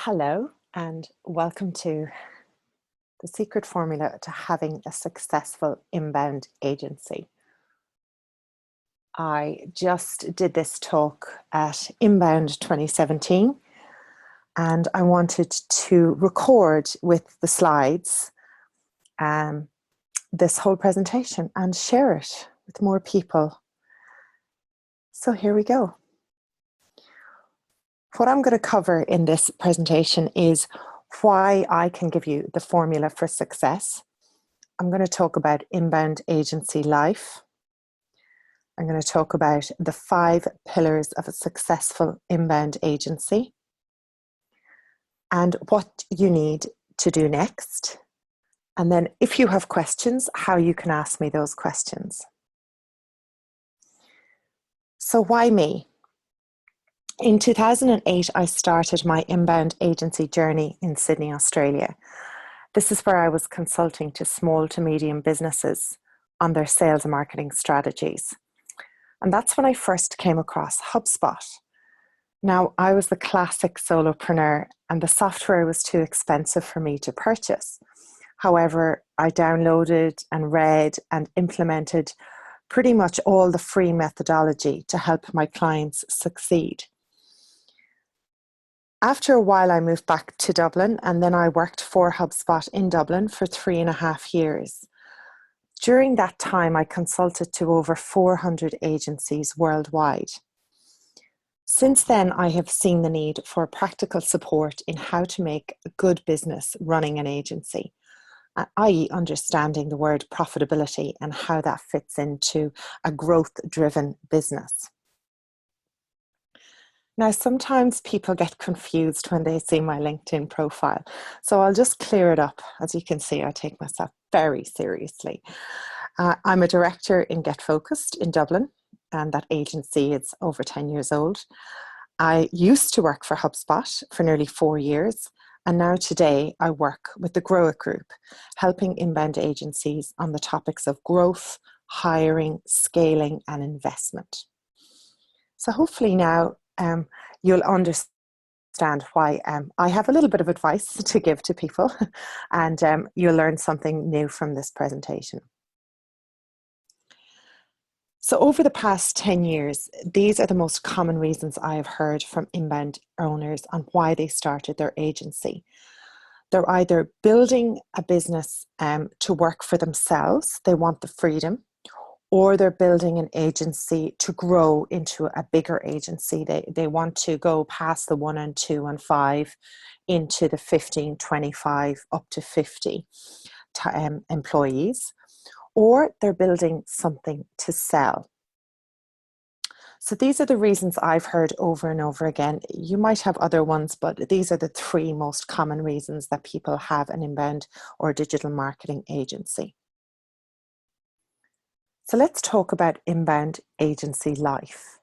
Hello, and welcome to the secret formula to having a successful inbound agency. I just did this talk at Inbound 2017, and I wanted to record with the slides this whole presentation and share it with more people. So here we go. What I'm going to cover in this presentation is why I can give you the formula for success. I'm going to talk about inbound agency life. I'm going to talk about the 5 pillars of a successful inbound agency and what you need to do next. And then if you have questions, how you can ask me those questions. So why me? In 2008, I started my inbound agency journey in Sydney, Australia. This is where I was consulting to small to medium businesses on their sales and marketing strategies. And that's when I first came across HubSpot. Now, I was the classic solopreneur and the software was too expensive for me to purchase. However, I downloaded and read and implemented pretty much all the free methodology to help my clients succeed. After a while, I moved back to Dublin, and then I worked for HubSpot in Dublin for 3.5 years. During that time, I consulted to over 400 agencies worldwide. Since then, I have seen the need for practical support in how to make a good business running an agency, i.e. understanding the word profitability and how that fits into a growth-driven business. Now, sometimes people get confused when they see my LinkedIn profile, so I'll just clear it up. As you can see, I take myself very seriously. I'm a director in Get Focused in Dublin, and that agency is over 10 years old. I used to work for HubSpot for nearly 4 years, and now today I work with the Growit Group, helping inbound agencies on the topics of growth, hiring, scaling, and investment. So hopefully now you'll understand why I have a little bit of advice to give to people, and you'll learn something new from this presentation. So over the past 10 years, these are the most common reasons I have heard from inbound owners on why they started their agency. They're either building a business to work for themselves, they want the freedom, or they're building an agency to grow into a bigger agency. They want to go past the 1 and 2 and 5 into the 15, 25, up to 50 employees, or they're building something to sell. So these are the reasons I've heard over and over again. You might have other ones, but these are the 3 most common reasons that people have an inbound or digital marketing agency. So let's talk about inbound agency life.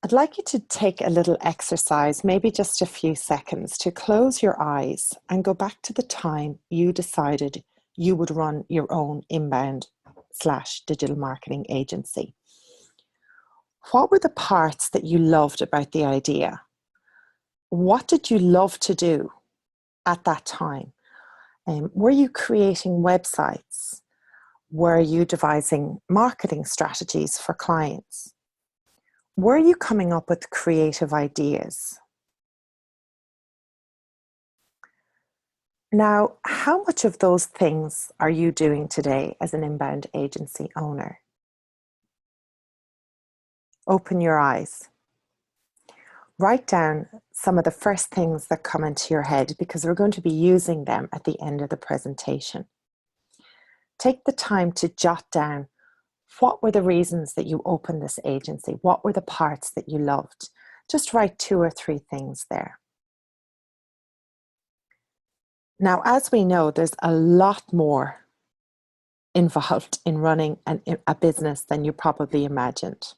I'd like you to take a little exercise, maybe just a few seconds, to close your eyes and go back to the time you decided you would run your own inbound/digital marketing agency. What were the parts that you loved about the idea? What did you love to do at that time? Were you creating websites? Were you devising marketing strategies for clients? Were you coming up with creative ideas? Now, how much of those things are you doing today as an inbound agency owner? Open your eyes. Write down some of the first things that come into your head, because we're going to be using them at the end of the presentation. Take the time to jot down what were the reasons that you opened this agency? What were the parts that you loved? Just write 2 or 3 things there. Now, as we know, there's a lot more involved in running a business than you probably imagined.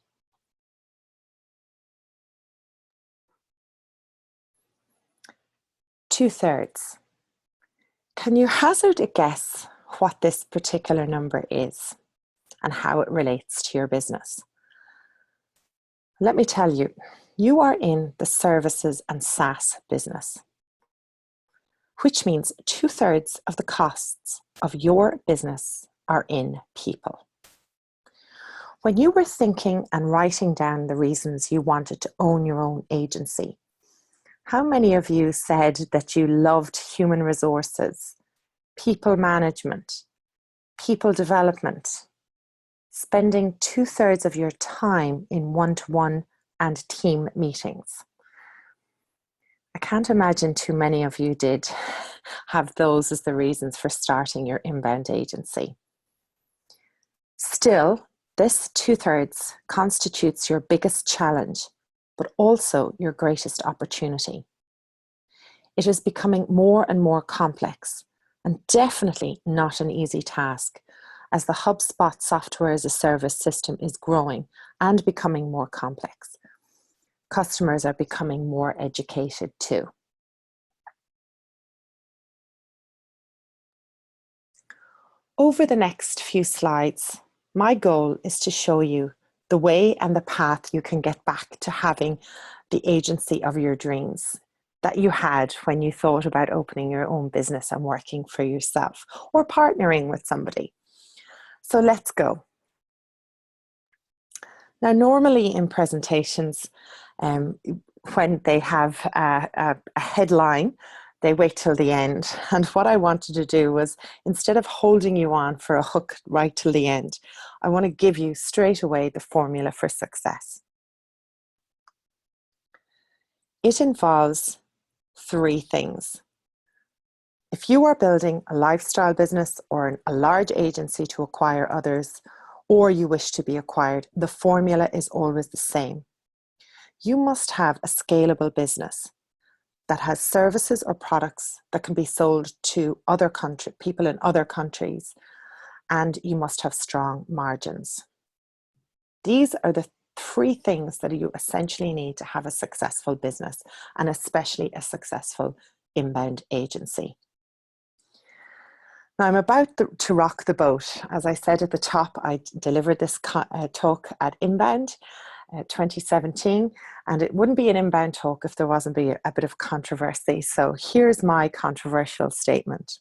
Two-thirds. Can you hazard a guess what this particular number is and how it relates to your business? Let me tell you, you are in the services and SaaS business, which means 2/3 of the costs of your business are in people. When you were thinking and writing down the reasons you wanted to own your own agency, how many of you said that you loved human resources, people management, people development, spending 2/3 of your time in one-to-one and team meetings? I can't imagine too many of you did have those as the reasons for starting your inbound agency. Still, this 2/3 constitutes your biggest challenge, but also your greatest opportunity. It is becoming more and more complex, and definitely not an easy task, as the HubSpot software as a service system is growing and becoming more complex. Customers are becoming more educated too. Over the next few slides, my goal is to show you the way and the path you can get back to having the agency of your dreams that you had when you thought about opening your own business and working for yourself or partnering with somebody. So let's go. Now, normally in presentations, when they have a headline, they wait till the end. And what I wanted to do was, instead of holding you on for a hook right till the end, I want to give you straight away the formula for success. It involves 3 things. If you are building a lifestyle business or a large agency to acquire others, or you wish to be acquired, the formula is always the same. You must have a scalable business that has services or products that can be sold to people in other countries, and you must have strong margins. These are the 3 things that you essentially need to have a successful business, and especially a successful inbound agency. Now, I'm about to rock the boat. As I said at the top, I delivered this talk at Inbound 2017, and it wouldn't be an inbound talk if there wasn't a bit of controversy. So here's my controversial statement.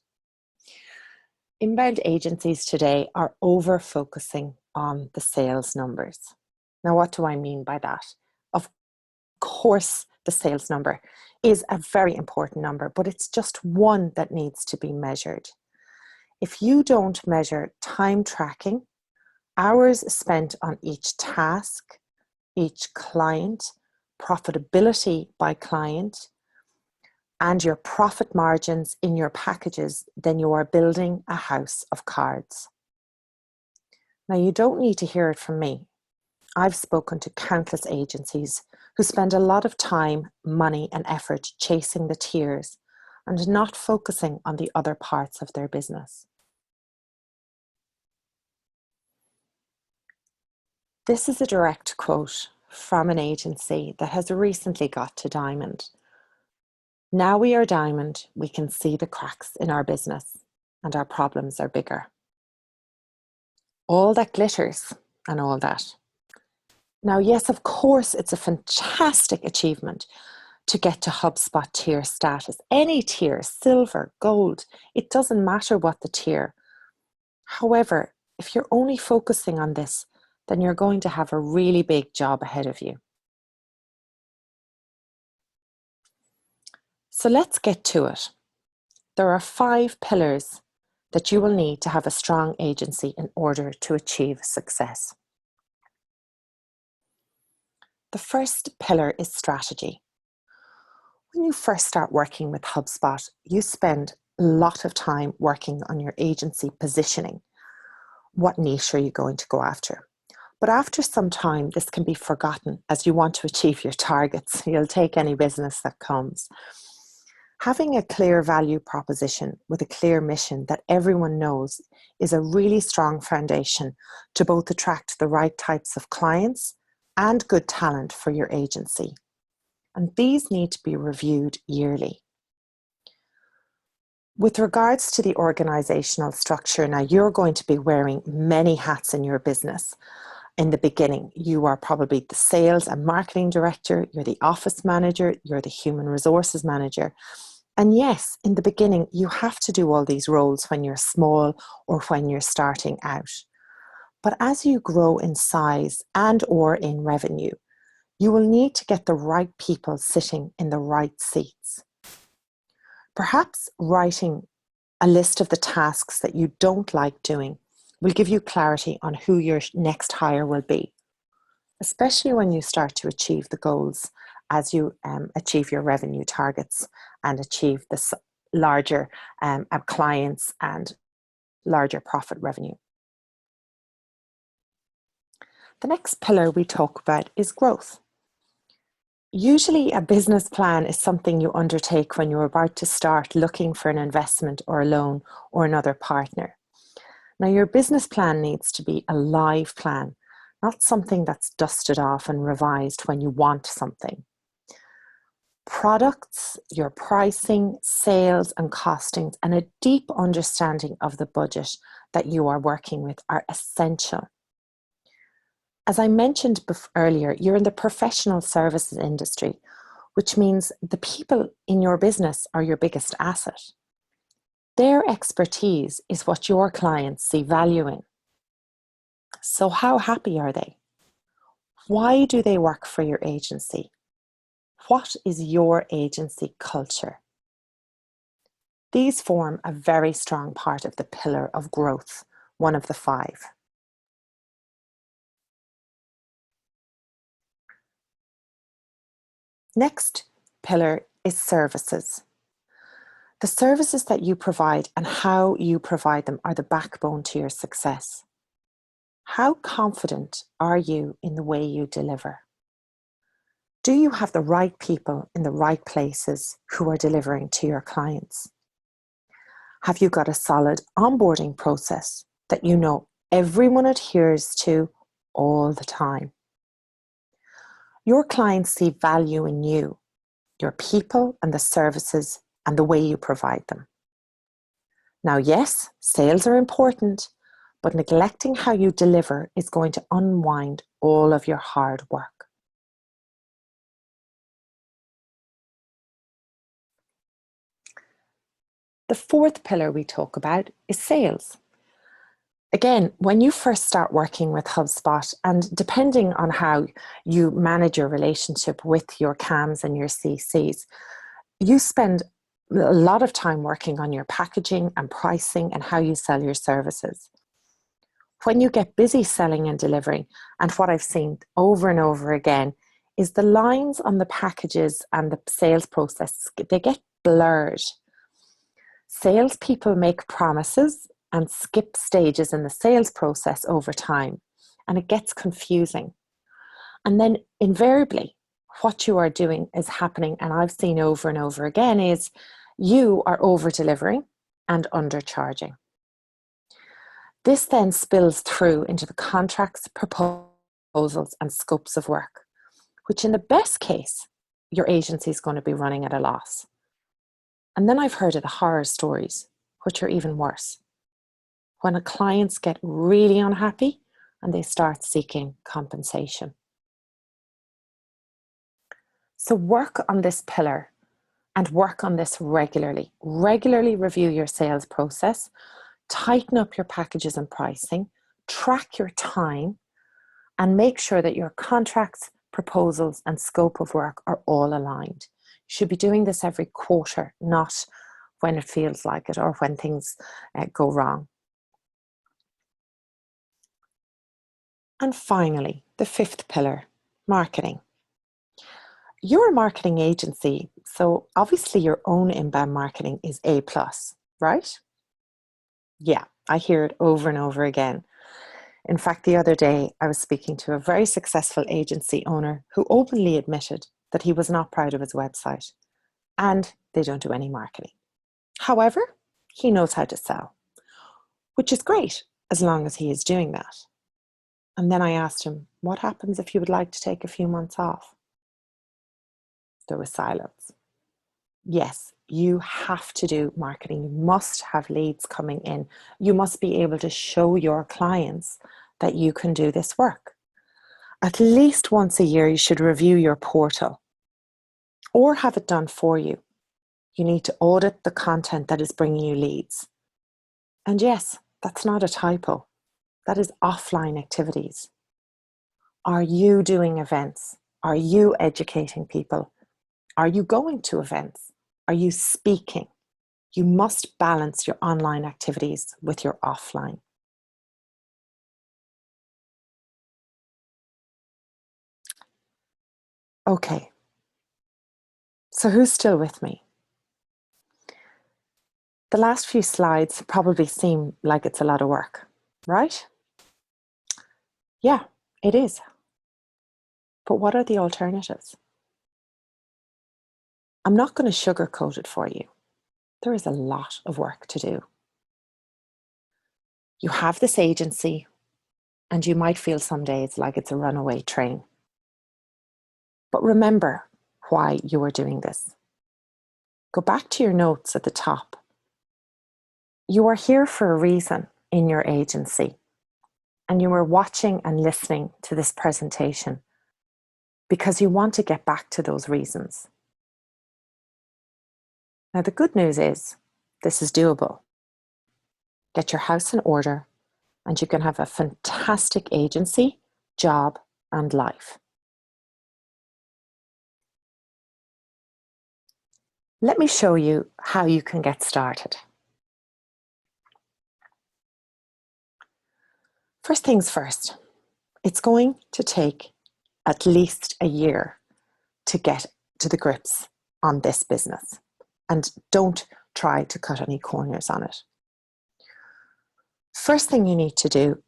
Inbound agencies today are over-focusing on the sales numbers. Now, what do I mean by that? Of course, the sales number is a very important number, but it's just one that needs to be measured. If you don't measure time tracking, hours spent on each task, each client, profitability by client, and your profit margins in your packages, then you are building a house of cards. Now, you don't need to hear it from me. I've spoken to countless agencies who spend a lot of time, money, and effort chasing the tiers and not focusing on the other parts of their business. This is a direct quote from an agency that has recently got to Diamond. Now we are Diamond, we can see the cracks in our business and our problems are bigger. All that glitters and all that. Now, yes, of course, it's a fantastic achievement to get to HubSpot tier status. Any tier, silver, gold, it doesn't matter what the tier. However, if you're only focusing on this, then you're going to have a really big job ahead of you. So let's get to it. There are 5 pillars that you will need to have a strong agency in order to achieve success. The first pillar is strategy. When you first start working with HubSpot, you spend a lot of time working on your agency positioning. What niche are you going to go after? But after some time, this can be forgotten as you want to achieve your targets. You'll take any business that comes. Having a clear value proposition with a clear mission that everyone knows is a really strong foundation to both attract the right types of clients and good talent for your agency. And these need to be reviewed yearly. With regards to the organizational structure, now you're going to be wearing many hats in your business in the beginning. You are probably the sales and marketing director, you're the office manager, you're the human resources manager. And yes, in the beginning, you have to do all these roles when you're small or when you're starting out. But as you grow in size and or in revenue, you will need to get the right people sitting in the right seats. Perhaps writing a list of the tasks that you don't like doing will give you clarity on who your next hire will be, especially when you start to achieve the goals as you achieve your revenue targets and achieve the larger clients and larger profit revenue. The next pillar we talk about is growth. Usually a business plan is something you undertake when you're about to start looking for an investment or a loan or another partner. Now, your business plan needs to be a live plan, not something that's dusted off and revised when you want something. Products, your pricing, sales and costings, and a deep understanding of the budget that you are working with are essential. As I mentioned earlier, you're in the professional services industry, which means the people in your business are your biggest asset. Their expertise is what your clients see value in. So how happy are they? Why do they work for your agency? What is your agency culture? These form a very strong part of the pillar of growth, one of the 5. Next pillar is services. The services that you provide and how you provide them are the backbone to your success. How confident are you in the way you deliver? Do you have the right people in the right places who are delivering to your clients? Have you got a solid onboarding process that you know everyone adheres to all the time? Your clients see value in you, your people and the services and the way you provide them. Now, yes, sales are important, but neglecting how you deliver is going to unwind all of your hard work. The 4th pillar we talk about is sales. Again, when you first start working with HubSpot, and depending on how you manage your relationship with your CAMs and your CCs, you spend a lot of time working on your packaging and pricing and how you sell your services. When you get busy selling and delivering, and what I've seen over and over again, is the lines on the packages and the sales process, they get blurred. Salespeople make promises and skip stages in the sales process over time, and it gets confusing. And then invariably, what you are doing is happening, and I've seen over and over again, is you are over-delivering and undercharging. This then spills through into the contracts, proposals, and scopes of work, which in the best case, your agency is going to be running at a loss. And then I've heard of the horror stories, which are even worse, when clients get really unhappy and they start seeking compensation. So work on this pillar and work on this regularly. Regularly review your sales process, tighten up your packages and pricing, track your time, and make sure that your contracts, proposals, and scope of work are all aligned. You should be doing this every quarter, not when it feels like it or when things go wrong. And finally, the 5th pillar, marketing. You're a marketing agency, so obviously your own inbound marketing is A+, right? Yeah, I hear it over and over again. In fact, the other day, I was speaking to a very successful agency owner who openly admitted that he was not proud of his website and they don't do any marketing. However, he knows how to sell, which is great as long as he is doing that. And then I asked him, what happens if you would like to take a few months off? There was silence. Yes, you have to do marketing. You must have leads coming in. You must be able to show your clients that you can do this work. At least once a year, you should review your portal or have it done for you. You need to audit the content that is bringing you leads. And yes, that's not a typo. That is offline activities. Are you doing events? Are you educating people? Are you going to events? Are you speaking? You must balance your online activities with your offline. Okay, so who's still with me? The last few slides probably seem like it's a lot of work, right? Yeah, it is. But what are the alternatives? I'm not going to sugarcoat it for you. There is a lot of work to do. You have this agency, and you might feel some days like it's a runaway train. But remember why you are doing this. Go back to your notes at the top. You are here for a reason in your agency, and you are watching and listening to this presentation because you want to get back to those reasons. Now, the good news is this is doable. Get your house in order, and you can have a fantastic agency, job, and life. Let me show you how you can get started. First things first, it's going to take at least a year to get to the grips on this business. And don't try to cut any corners on it. First thing you need to do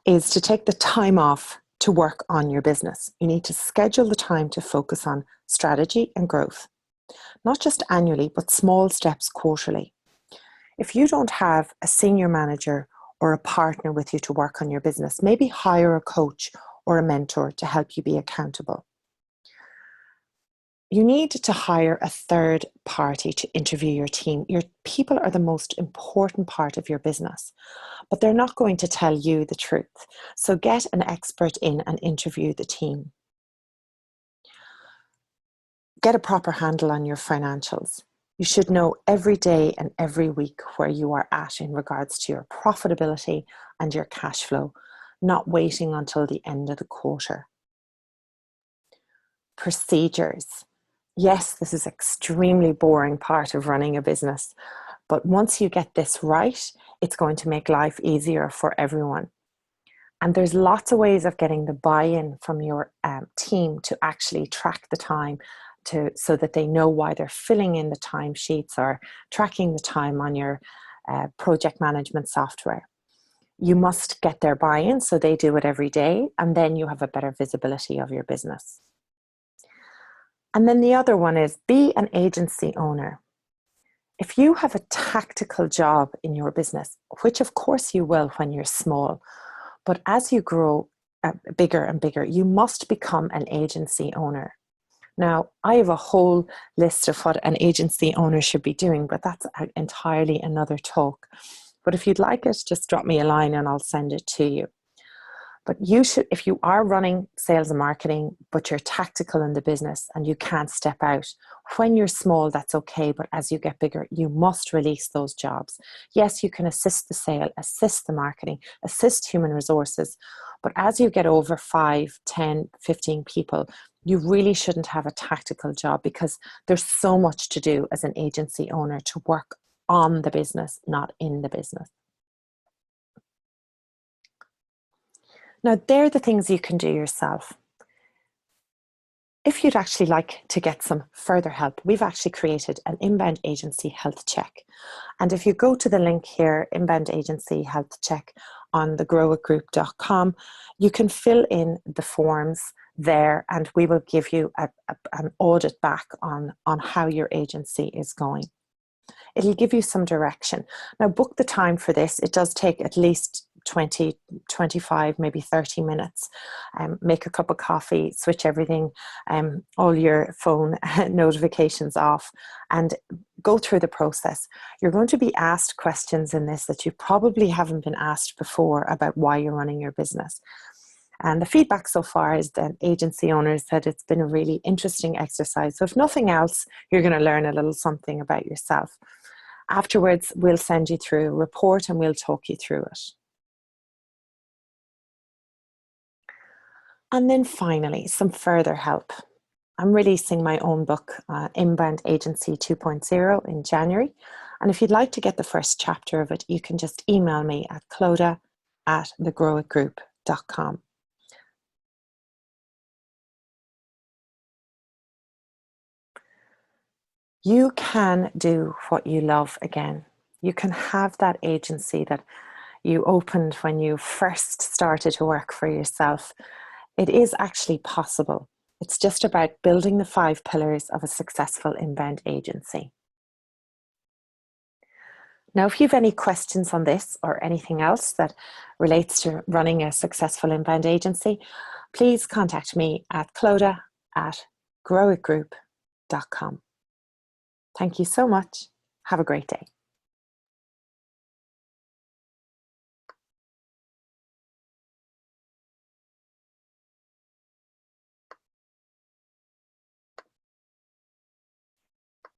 is to take the time off to work on your business. You need to schedule the time to focus on strategy and growth, not just annually, but small steps quarterly. If you don't have a senior manager or a partner with you to work on your business, maybe hire a coach or a mentor to help you be accountable. You need to hire a third party to interview your team. Your people are the most important part of your business, but they're not going to tell you the truth. So get an expert in and interview the team. Get a proper handle on your financials. You should know every day and every week where you are at in regards to your profitability and your cash flow, not waiting until the end of the quarter. Procedures. Yes, this is an extremely boring part of running a business, but once you get this right, it's going to make life easier for everyone. And there's lots of ways of getting the buy-in from your team to actually track the time so that they know why they're filling in the timesheets or tracking the time on your project management software. You must get their buy-in so they do it every day, and then you have a better visibility of your business. And then the other one is be an agency owner. If you have a tactical job in your business, which of course you will when you're small, but as you grow bigger and bigger, you must become an agency owner. Now, I have a whole list of what an agency owner should be doing, but that's entirely another talk. But if you'd like it, just drop me a line and I'll send it to you. But you should, if you are running sales and marketing, but you're tactical in the business and you can't step out, when you're small, that's okay. But as you get bigger, you must release those jobs. Yes, you can assist the sale, assist the marketing, assist human resources. But as you get over 5, 10, 15 people, you really shouldn't have a tactical job because there's so much to do as an agency owner to work on the business, not in the business. Now, they're the things you can do yourself. If you'd actually like to get some further help, we've actually created an inbound agency health check. And if you go to the link here, inbound agency health check on the growitgroup.com, you can fill in the forms there and we will give you an audit back on how your agency is going. It'll give you some direction. Now, book the time for this. It does take at least 20, 25, maybe 30 minutes. Make a cup of coffee, switch everything, all your phone notifications off, and go through the process. You're going to be asked questions in this that you probably haven't been asked before about why you're running your business. And the feedback so far is that agency owners said it's been a really interesting exercise. So if nothing else, you're going to learn a little something about yourself. Afterwards, we'll send you through a report and we'll talk you through it. And then finally, some further help. I'm releasing my own book, Inbound Agency 2.0, in January. And if you'd like to get the first chapter of it, you can just email me at clodagh@thegrowitgroup.com. You can do what you love again. You can have that agency that you opened when you first started to work for yourself. It is actually possible. It's just about building the 5 pillars of a successful inbound agency. Now, if you have any questions on this or anything else that relates to running a successful inbound agency, please contact me at clodagh@growitgroup.com. Thank you so much. Have a great day.